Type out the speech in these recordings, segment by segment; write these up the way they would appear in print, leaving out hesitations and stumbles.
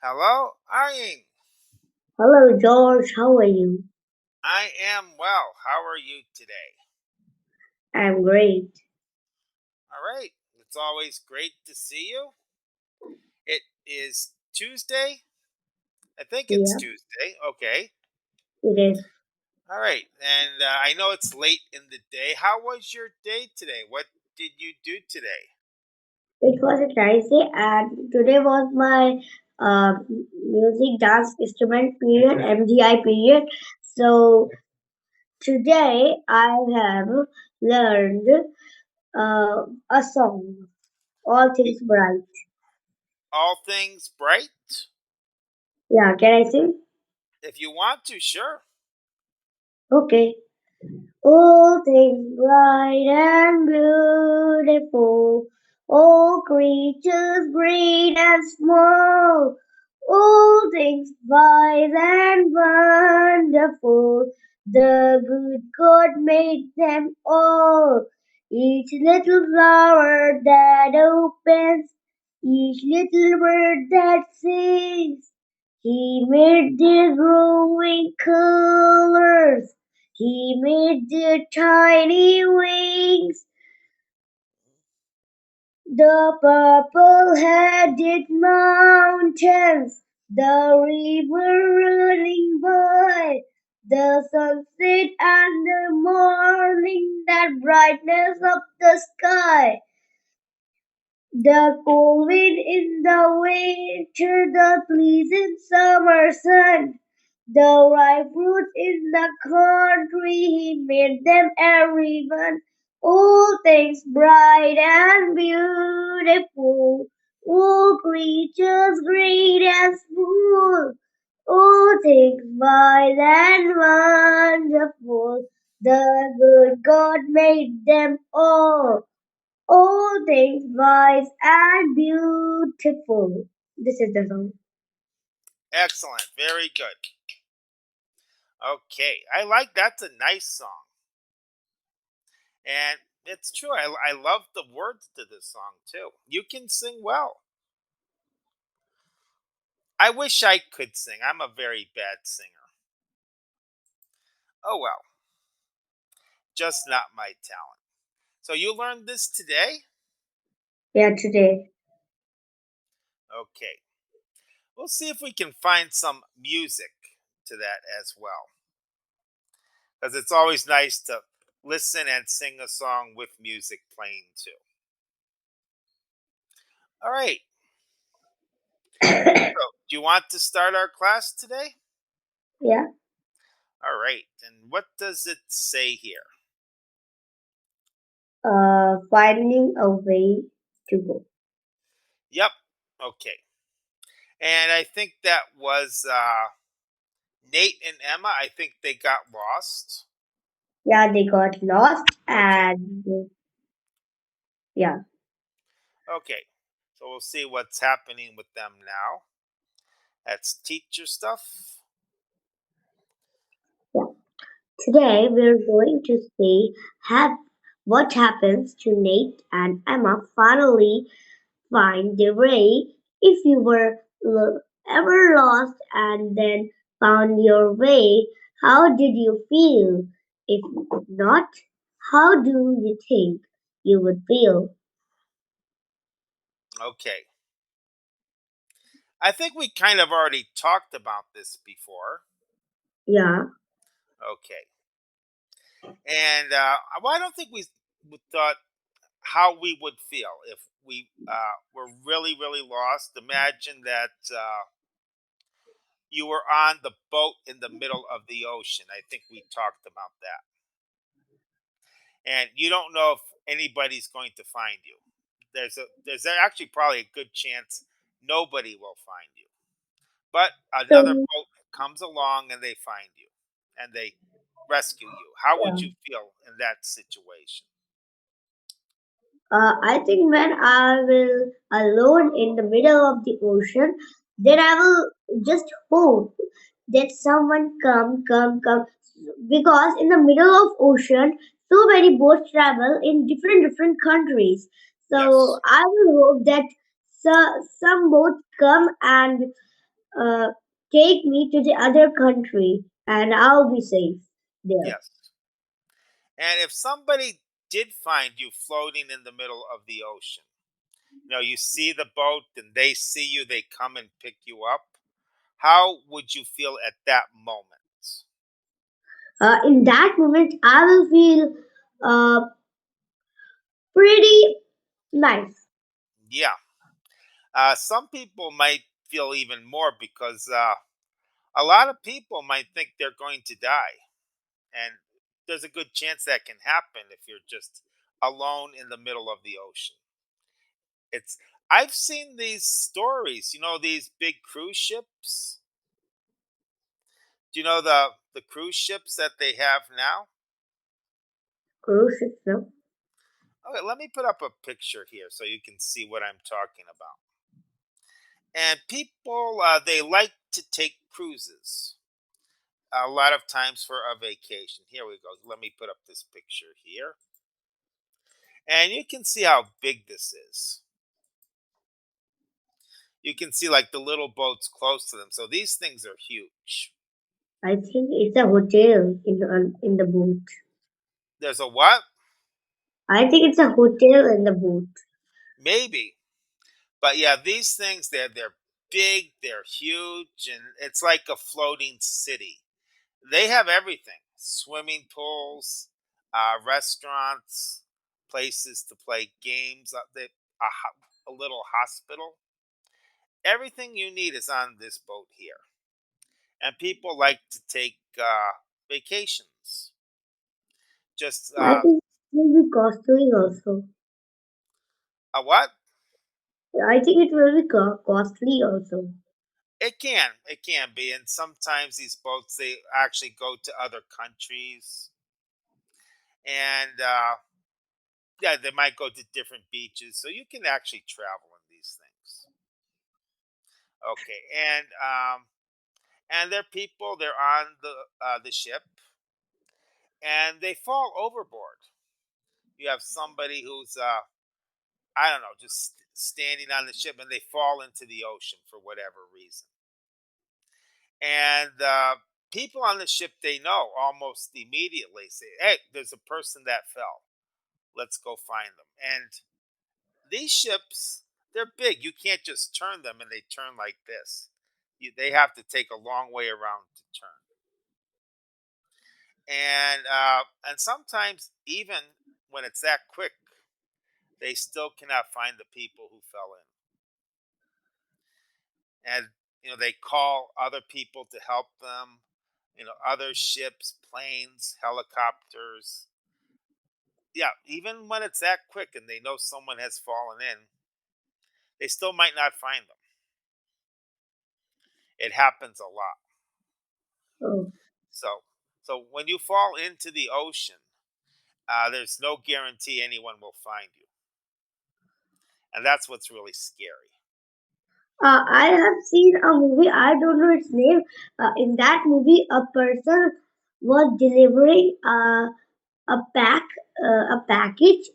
Hello, Aryan. Hello, George. How are you? I am well. How are you today? I'm great. All right. It's always great to see you. It is Tuesday. I think it's Yeah, Tuesday. Okay. it is. All right. And I know it's late in the day. How was your day today? What did you do today? It was a nice day, and today was my music dance instrument period, MDI period. So today I have learned a song, All Things Bright. All things bright? Yeah, can I sing? If you want to, sure. Okay. All things bright and beautiful, all creatures great and small, all things wise and wonderful, the good God made them all. Each little flower that opens, each little bird that sings, He made their growing colors. He made their tiny wings, the purple-headed mountains, the river running by, the sunset and the morning, that brightness of the sky. The cold wind in the winter, the pleasant summer sun, the ripe fruit in the country, he made them everyone. All things bright and beautiful, all creatures great and small, all things wise and wonderful, the good God made them all things wise and beautiful. This is the song. Excellent. Very good. Okay. I like that's a nice song. And it's true. I love the words to this song too. You can sing well. I wish I could sing. I'm a very bad singer. Oh well, just not my talent. So you learned this today? Yeah, today. Okay. We'll see if we can find some music to that as well. Because it's always nice to listen and sing a song with music playing too. All right. So, do you want to start our class today? Yeah. All right. And what does it say here? Finding a way to go. Yep. Okay. And I think that was Nate and Emma. I think they got lost. Yeah, they got lost Okay. and yeah. Okay. So we'll see what's happening with them now. That's teacher stuff. Yeah. Today we're going to see have what happens to Nate and Emma finally find their way. If you were ever lost and then found your way, how did you feel? If not, how do you think you would feel? Okay. I think we kind of already talked about this before. Yeah, Okay. And well, I don't think we thought how we would feel if we were really, really lost. Imagine that you were on the boat in the middle of the ocean. I think we talked about that. And you don't know if anybody's going to find you. There's actually probably a good chance nobody will find you. But another so boat comes along and they find you and they rescue you. How would yeah. you feel in that situation? I think when I will alone in the middle of the ocean, then I will just hope that someone come because in the middle of ocean, so many boats travel in different countries. So Yes. I will hope that some boats come and uh, take me to the other country and I'll be safe there. Yes. And if somebody did find you floating in the middle of the ocean, you see the boat and they see you, they come and pick you up. How would you feel at that moment? In that moment, I will feel uh, pretty nice. Yeah. Some people might feel even more because a lot of people might think they're going to die. And there's a good chance that can happen if you're just alone in the middle of the ocean. It's I've seen these stories, these big cruise ships. Do you know the cruise ships that they have now? Cruise ships, no? Okay, let me put up a picture here so you can see what I'm talking about. And people, they like to take cruises a lot of times for a vacation. Here we go. Let me put up this picture here. And you can see how big this is. You can see like the little boats close to them. So these things are huge. I think it's a hotel in the boat. There's a what? I think it's a hotel in the boat. Maybe. But yeah, these things they're big, they're huge, and it's like a floating city. They have everything: swimming pools, restaurants, places to play games. A little hospital. Everything you need is on this boat here, and people like to take vacations. Just I think it will be costly also. a what? I think it will be costly also. It can be, and sometimes these boats they actually go to other countries, and yeah, they might go to different beaches, so you can actually travel in these things. Okay, and they're people. They're on the ship, and they fall overboard. You have somebody who's I don't know, just standing on the ship, and they fall into the ocean for whatever reason. And people on the ship they know almost immediately say, "Hey, there's a person that fell. Let's go find them." And these ships, they're big. You can't just turn them, and they turn like this. They have to take a long way around to turn. And sometimes even when it's that quick, they still cannot find the people who fell in. And they call other people to help them. Other ships, planes, helicopters. Yeah, even when it's that quick and they know someone has fallen in, they still might not find them. It happens a lot. Oh, So so when you fall into the ocean, there's no guarantee anyone will find you, and that's what's really scary. I have seen a movie. I don't know its name. In that movie, a person was delivering a package,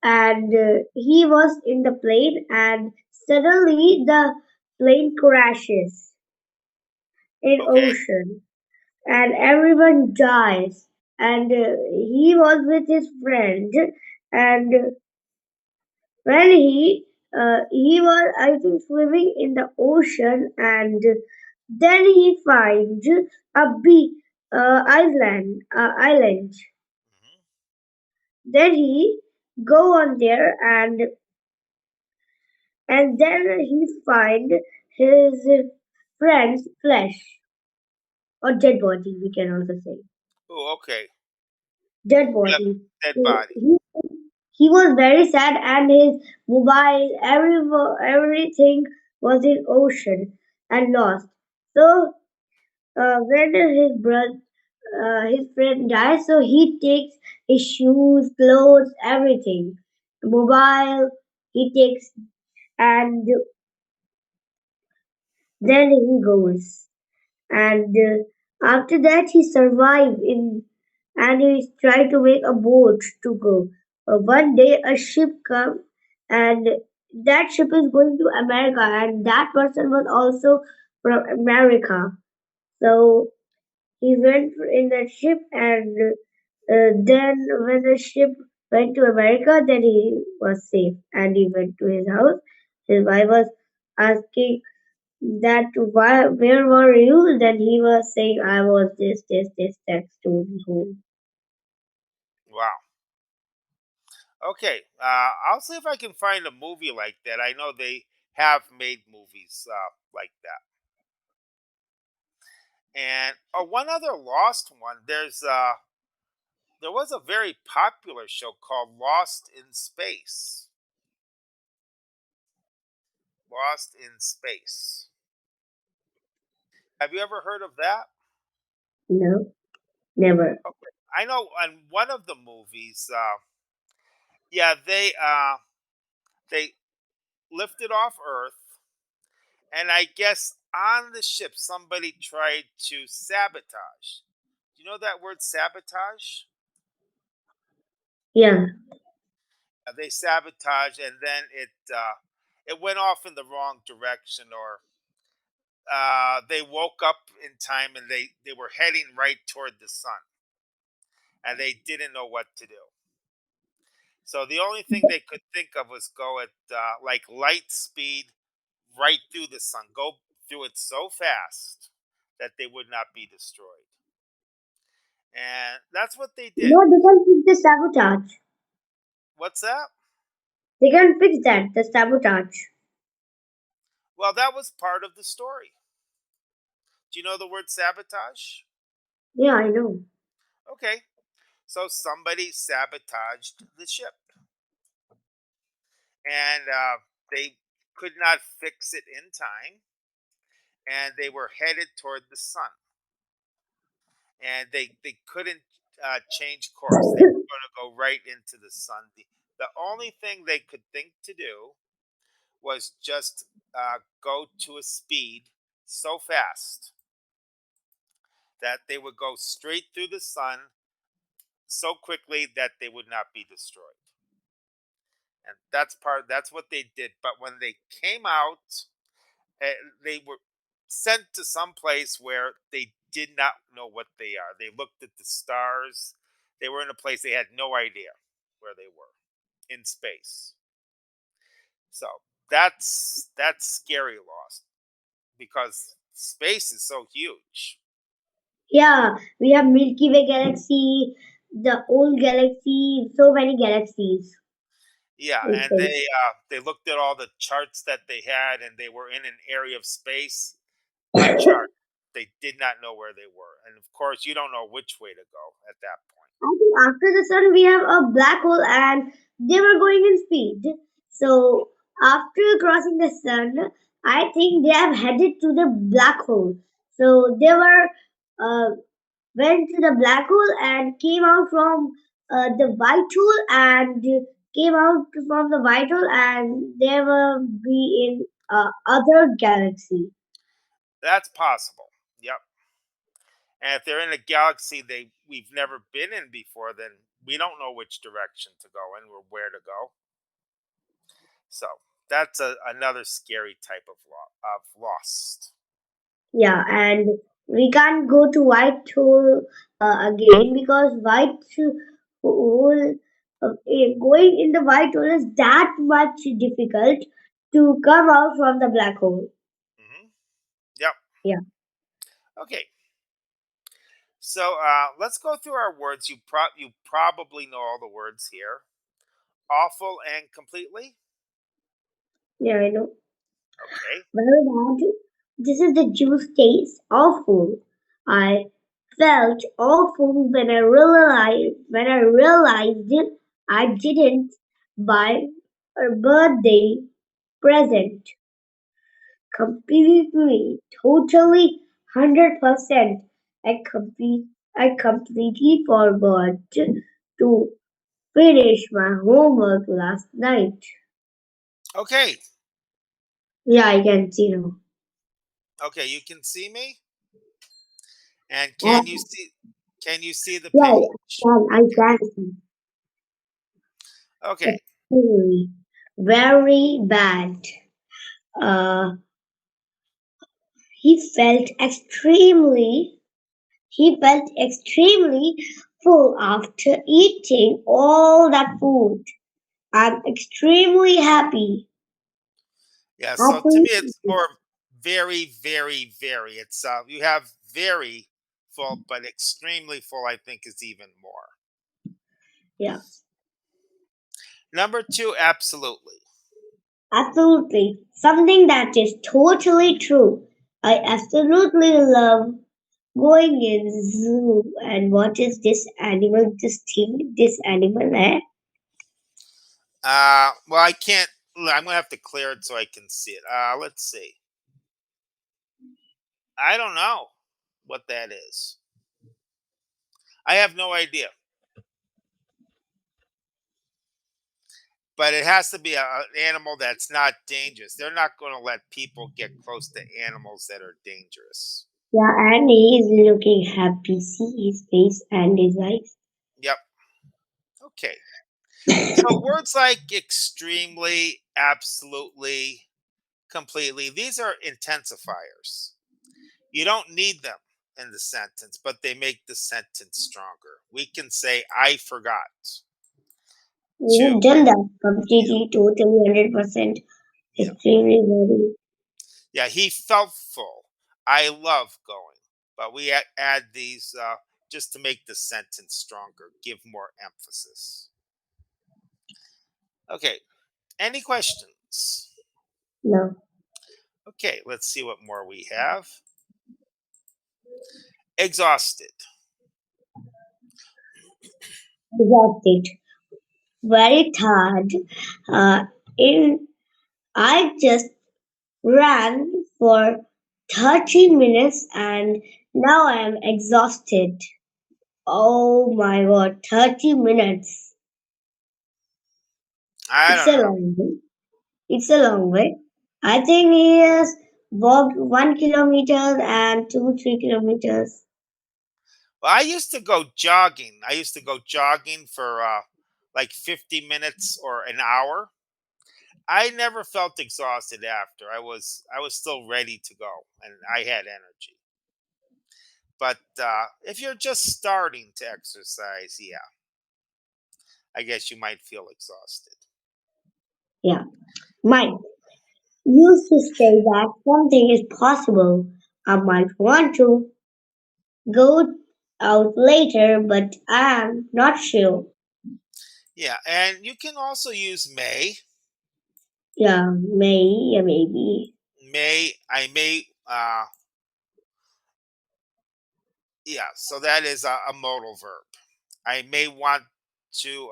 and he was in the plane, and suddenly the plane crashes in Okay. ocean, and everyone dies. And he was with his friend, and when he was, I think, swimming in the ocean, and then he finds a big island. Hmm. Then he go on there, and then he find his friend's flesh or dead body. We can also say Oh, okay. dead Yep. body. Dead So body. he was very sad, and his mobile, everything was in ocean and lost. So when his friend dies, so he takes his shoes, clothes, everything, mobile. He takes, and then he goes. And after that, he survived and he tried to make a boat to go. One day, a ship come, and that ship is going to America, and that person was also from America. So he went in that ship, and then when the ship went to America, then he was safe, and he went to his house. His wife was asking that why, where were you? Then he was saying, I was this, text to me home. Wow. Okay, I'll see if I can find a movie like that. I know they have made movies like that. And one other lost one. There was a very popular show called Lost in Space. Lost in Space. Have you ever heard of that? No, never. Okay. I know on one of the movies, yeah, they lifted off Earth, and I guess on the ship somebody tried to sabotage. Do you know that word sabotage? Yeah, They sabotaged, and then it went off in the wrong direction, or they woke up in time and they were heading right toward the sun, and they didn't know what to do. So the only thing they could think of was go at like light speed right through the sun, go through it so fast that they would not be destroyed. And that's what they did. no, they can fix the sabotage. What's that? They can fix that, the sabotage. Well, that was part of the story. Do you know the word sabotage? Yeah, I know. Okay. So somebody sabotaged the ship, and they could not fix it in time, and they were headed toward the sun, and they couldn't change course. They were going to go right into the sun. The only thing they could think to do was just go to a speed so fast that they would go straight through the sun so quickly that they would not be destroyed. And that's what they did. But when they came out, they were sent to some place where they did not know what they are. They looked at the stars. They were in a place they had no idea where they were in space. So that's scary loss because space is so huge. Yeah, we have Milky Way galaxy, the old galaxy, so many galaxies Yeah, in and space. they looked at all the charts that they had, and they were in an area of space uncharted. They did not know where they were, and of course, you don't know which way to go at that point. I think after the sun we have a black hole, and they were going in speed. So after crossing the sun, I think they have headed to the black hole. So they were uh, went to the black hole and came out from the white hole, and came out from the white hole, and they will be in other galaxy. That's possible. Yep. And if they're in a galaxy we've never been in before, then we don't know which direction to go in or where to go. So that's another scary type of lost. Yeah, and we can't go to white hole again, because white hole, going in the white hole is that much difficult to come out from the black hole. Hmm. Yep. Yeah, Okay. So let's go through our words. You probably know all the words here. Awful and completely. yeah, I know. Okay. Very bad. This is the juice taste awful. I felt awful when I realized it. I didn't buy a birthday present. Completely, totally, 100%. I completely forgot to finish my homework last night. Okay. Yeah, I can see now. Okay. You can see me, and Uh, can you see the yeah, page? I can see. Okay. Absolutely. very bad. Uh, he felt extremely he felt extremely full after eating all that food. I'm extremely happy. Yeah, so to me, Happy. it's more very, very, very. It's you have very full, but extremely full. I think is even more. Yeah, Number two, absolutely. absolutely. Something that is totally true. I absolutely love going in zoo and what is this animal, this thing, this animal, eh? Well, I can't. I'm gonna have to clear it so I can see it. Let's see. I don't know what that is. I have no idea. But it has to be an animal that's not dangerous. They're not going to let people get close to animals that are dangerous. Yeah, and he is looking happy. See his face and his eyes. Yep. Okay. So words like extremely, absolutely, completely, these are intensifiers. You don't need them in the sentence, but they make the sentence stronger. We can say, I forgot You've to, done that yeah, completely, totally, 100%. yeah, Extremely very. yeah, he felt full. I love going. But we add these just to make the sentence stronger, give more emphasis. Okay, any questions? No, Okay, let's see what more we have. Exhausted. exhausted. Very tired. Uh, in I just ran for 30 minutes and now I am exhausted. Oh my god, 30 minutes. I It's don't a know. long way. It's a long way. I think he has walked 1 kilometer and 3 kilometers. Well, I used to go jogging. I used to go jogging for like 50 minutes or an hour. I never felt exhausted after. I was still ready to go and I had energy. But if you're just starting to exercise, yeah, I guess you might feel exhausted. Yeah. Mike used to say that something is possible. I might want to go out later, but I'm not sure. Yeah, and you can also use may. Yeah, may, yeah, maybe. I may, yeah, so that is a modal verb. I may want to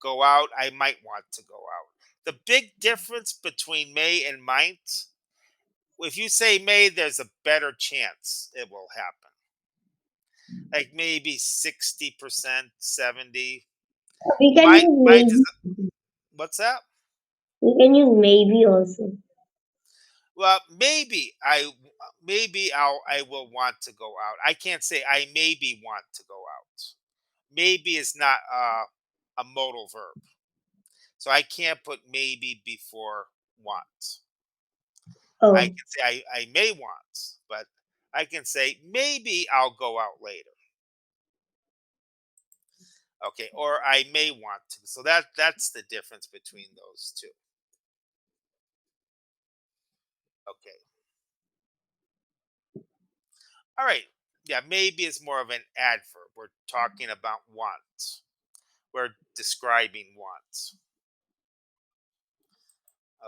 go out. I might want to go out. The big difference between may and might, if you say may, there's a better chance it will happen. Like maybe 60%, 70. We can Might, use might is, maybe. what's that? We can use maybe also. Well, maybe I will want to go out. I can't say I maybe want to go out. Maybe is not a modal verb. So I can't put maybe before want. I Oh, can say I may want, but I can say maybe I'll go out later. Okay, or I may want to. So that's the difference between those two. Okay. All right. Yeah, maybe is more of an adverb. We're talking about want. We're describing want.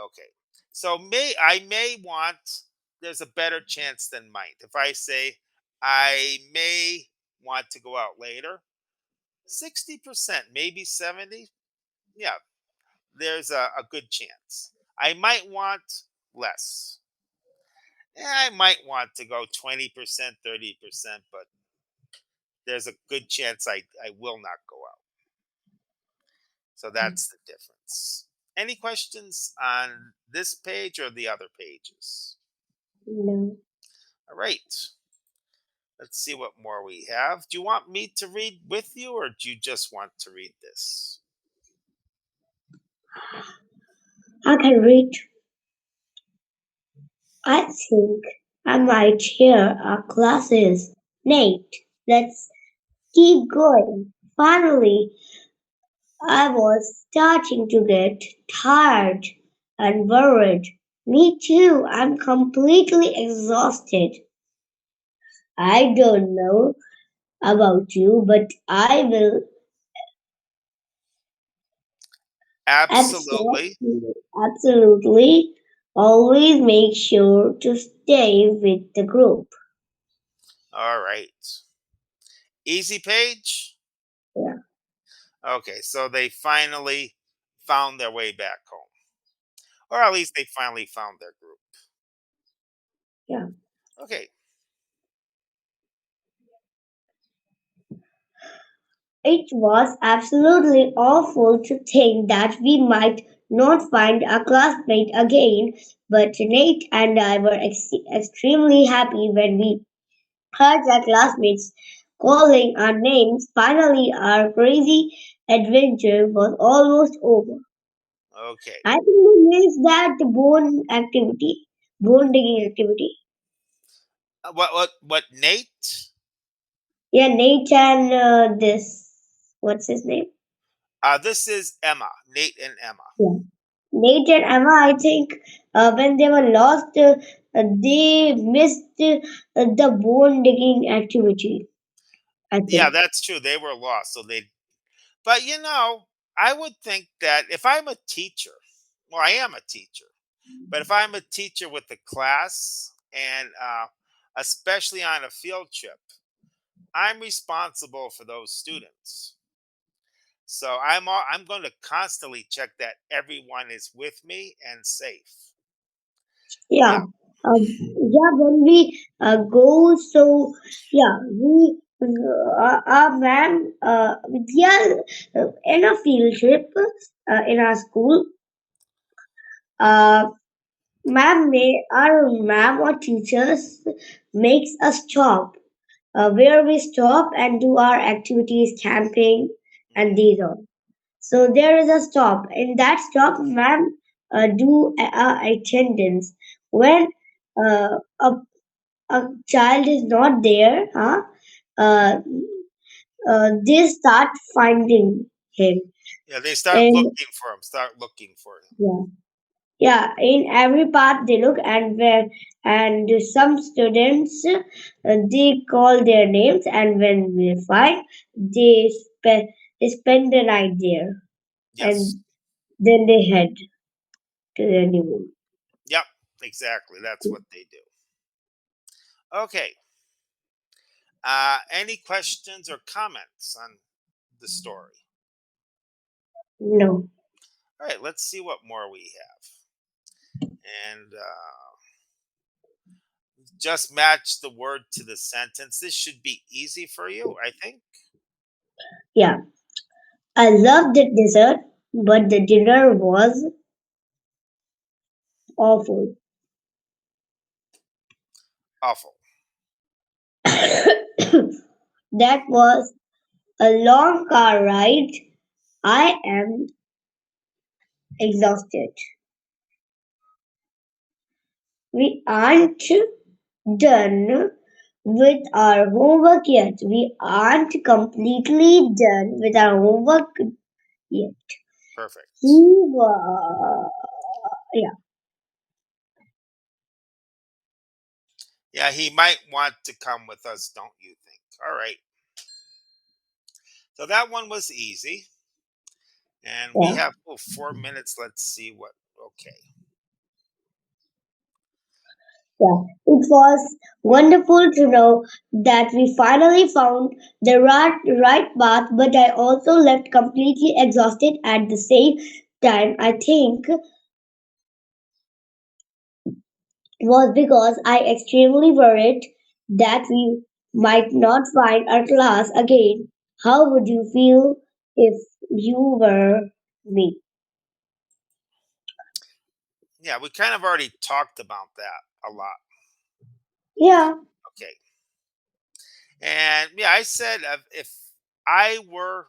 Okay. So I may want, there's a better chance than might. If I say I may want to go out later, 60%, maybe 70. Yeah, there's a good chance. I might want less. I might want to go 20%, 30%, but there's a good chance I will not go out. So that's the difference. Any questions on this page or the other pages? no. All right. Let's see what more we have. Do you want me to read with you or do you just want to read this? I can read. I think I might hear our classes. Nate, let's keep going. Finally, I was starting to get tired and worried. Me too, I'm completely exhausted. I don't know about you, but I will Absolutely. absolutely always make sure to stay with the group. All right. Easy page? Yeah, Okay, so they finally found their way back home. Or at least they finally found their group. yeah. Okay. It was absolutely awful to think that we might not find our classmate again, but Nate and I were extremely happy when we heard our classmates calling our names. Finally, our crazy adventure was almost over. Okay. I think we missed that bone digging activity. What Nate? Yeah, Nate and this, what's his name? This is Emma. Nate and Emma. Yeah. Nate and Emma, I think when they were lost, they missed the bone digging activity. I Yeah, think. that's true. They were lost, so they. But I would think that if I'm a teacher, well, I am a teacher, but if I'm a teacher with a class and especially on a field trip, I'm responsible for those students. So I'm going to constantly check that everyone is with me and safe. Yeah. Yeah, Yeah, when we go, so yeah, we our ma'am, we are in a field trip in our school. Uh, our ma'am or teachers makes us stop where we stop and do our activities, camping, and mhm, these all. So there is a stop. In that stop, ma'am do attendance. When a child is not there, uh, they start finding him. yeah. They start And looking for him. Start looking for him. yeah, yeah, in every part they look and some students they call their names and when they find they spend the night there Yes. and then they head to their new home. Yep. Exactly. That's what they do. Okay. Any questions or comments on the story? No, All right. Let's see what more we have. And just match the word to the sentence. This should be easy for you, I think. yeah, I love the dessert, but the dinner was awful. Awful. That was a long car ride. I am exhausted. We aren't done with our homework yet. We aren't completely done with our homework yet. He Perfect. was, yeah, Yeah, he might want to come with us, don't you think? All right. So that one was easy. And we yeah, have 4 minutes. Let's see what. Okay. yeah. It was wonderful to know that we finally found the right path, but I also left completely exhausted at the same time. I think was because I extremely worried that we might not find our class again. How would you feel if you were me? Yeah, we kind of already talked about that a lot. Yeah, Okay. And yeah, I said if I were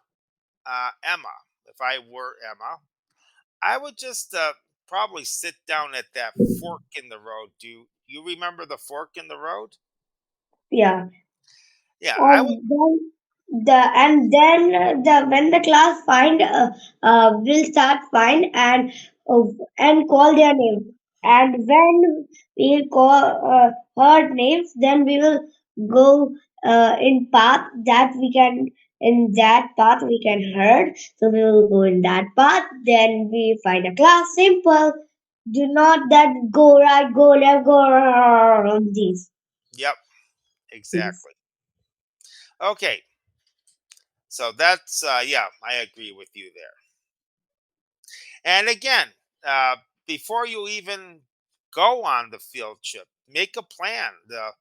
Emma, if I were Emma, I would just probably sit down at that fork in the road. Do you remember the fork in the road? Yeah. Yeah, I would. And then the when the class find will start find uh, and call their name, and when we call heard names, then we will go in path that we can, in that path we can heard, so we will go in that path, then we find a class. Simple. Do not that go right, go left, go these Yep, things. exactly. Okay, so that's yeah, I agree with you there. And again, uh, before you even go on the field trip, make a plan. The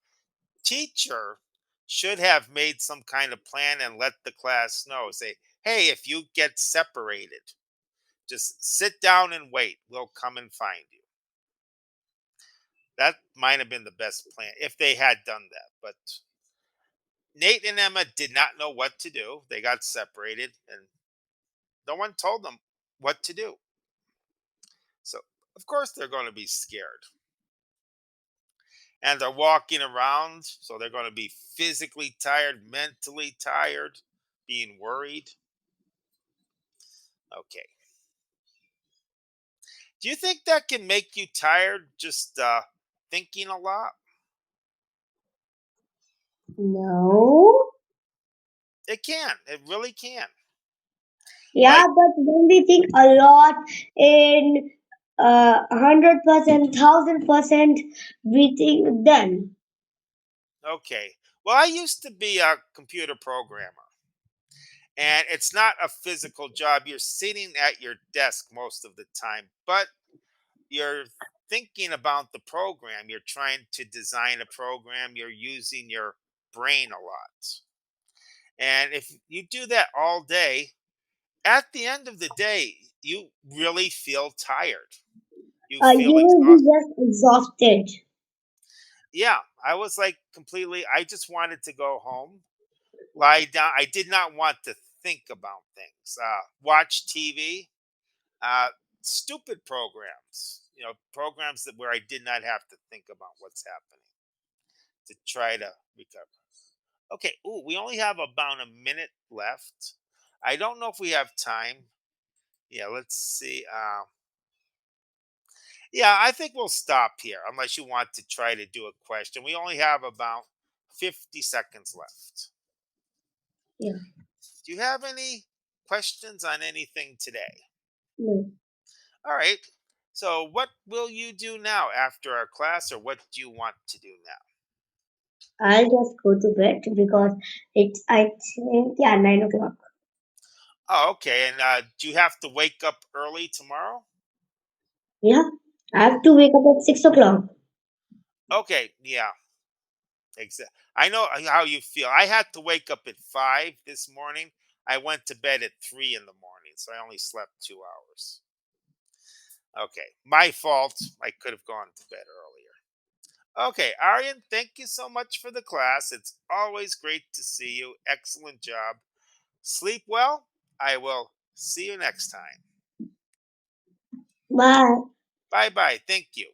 teacher should have made some kind of plan and let the class know. Say, hey, if you get separated, just sit down and wait. We'll come and find you. That might have been the best plan if they had done that. But Nate and Emma did not know what to do. They got separated and no one told them what to do. So, of course, they're going to be scared. And they're walking around. So, they're going to be physically tired, mentally tired, being worried. Okay. Do you think that can make you tired just thinking a lot? No. It can. It really can. Yeah, Like, but when we think a lot in 100%, 1000%, we think then. okay. Well, I used to be a computer programmer, and it's not a physical job. You're sitting at your desk most of the time, but you're thinking about the program. You're trying to design a program. You're using your brain a lot. And if you do that all day, at the end of the day, you really feel tired. You You feel will be exhausted. just exhausted. Yeah, I was like completely, I just wanted to go home, lie down. I did not want to think about things, watch TV, uh, stupid programs, programs where I did not have to think about what's happening to try to recover. Okay, ooh, we only have about a minute left. I don't know if we have time. Yeah, let's see. Yeah, I think we'll stop here unless you want to try to do a question. We only have about 50 seconds left. Yeah. Do you have any questions on anything today? No. All right. So, what will you do now after our class, or what do you want to do now? I'll just go to bed because it's, I think, yeah, 9 o'clock. Oh, okay. And do you have to wake up early tomorrow? Yeah. I have to wake up at 6 o'clock. Okay. Yeah. Exactly. I know how you feel. I had to wake up at 5 this morning. I went to bed at 3 in the morning, so I only slept 2 hours. Okay. My fault. I could have gone to bed earlier. Okay, Aryan, thank you so much for the class. It's always great to see you. Excellent job. Sleep well. I will see you next time. Bye. Bye bye. Thank you.